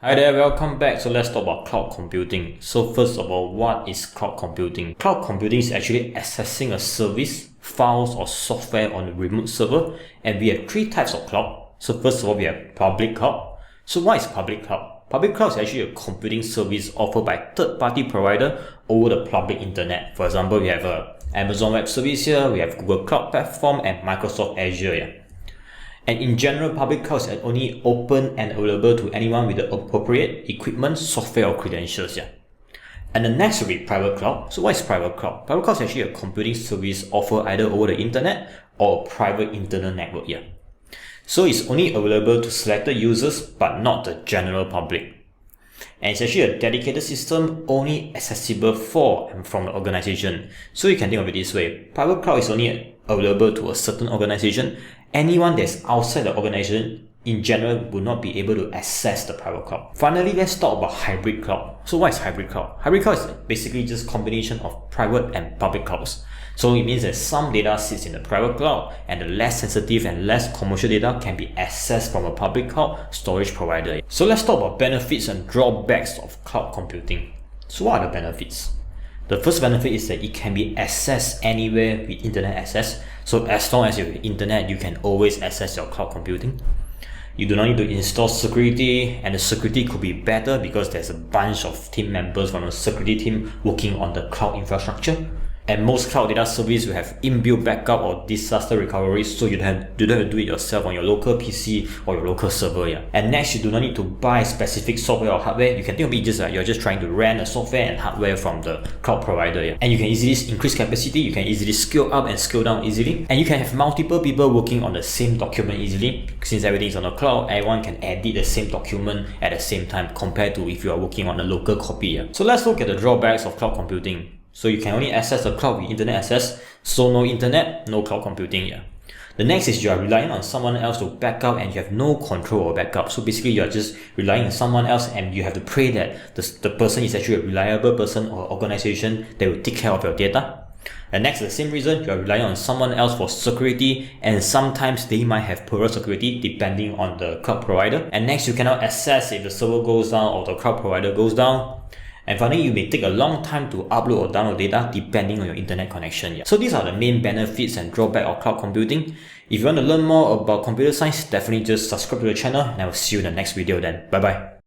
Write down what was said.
Hi there, welcome back. So let's talk about cloud computing. So first of all, what is cloud computing? Cloud computing is actually accessing a service, files or software on a remote server, and we have three types of cloud. So first of all, we have public cloud. So what is public cloud? Public cloud is actually a computing service offered by third-party provider over the public internet. For example, we have Amazon Web Service here, we have Google Cloud Platform, and Microsoft Azure here. And in general, public cloud is only open and available to anyone with the appropriate equipment, software, or credentials. And the next will be private cloud. So what is private cloud? Private cloud is actually a computing service offered either over the internet or a private internal network here. So it's only available to selected users, but not the general public. And it's actually a dedicated system only accessible for and from the organization. So you can think of it this way. Private cloud is only available to a certain organization. Anyone that's outside the organization in general will not be able to access the private cloud. Finally, let's talk about hybrid cloud. So what is hybrid cloud? Hybrid cloud is basically just a combination of private and public clouds. So it means that some data sits in the private cloud and the less sensitive and less commercial data can be accessed from a public cloud storage provider. So let's talk about benefits and drawbacks of cloud computing. So what are the benefits? The first benefit is that it can be accessed anywhere with internet access. So as long as you have internet, you can always access your cloud computing. You do not need to install security, and the security could be better because there's a bunch of team members from the security team working on the cloud infrastructure. And most cloud data service will have inbuilt backup or disaster recovery, so you don't have to do it yourself on your local PC or your local server. And next, you do not need to buy specific software or hardware. You can think of it just like you're just trying to rent a software and hardware from the cloud provider. And you can easily increase capacity, you can easily scale up and scale down easily. And you can have multiple people working on the same document easily. Since everything is on the cloud, everyone can edit the same document at the same time compared to if you are working on a local copy. So let's look at the drawbacks of cloud computing. So you can only access the cloud with internet access, so no internet, no cloud computing. The next is you are relying on someone else to back up and you have no control or backup. So basically you are just relying on someone else and you have to pray that the person is actually a reliable person or organization that will take care of your data. And next, the same reason, you are relying on someone else for security, and sometimes they might have poorer security depending on the cloud provider. And next, you cannot access if the server goes down or the cloud provider goes down. And finally, you may take a long time to upload or download data depending on your internet connection. So these are the main benefits and drawbacks of cloud computing. If you want to learn more about computer science, definitely just subscribe to the channel and I will see you in the next video then. Bye bye.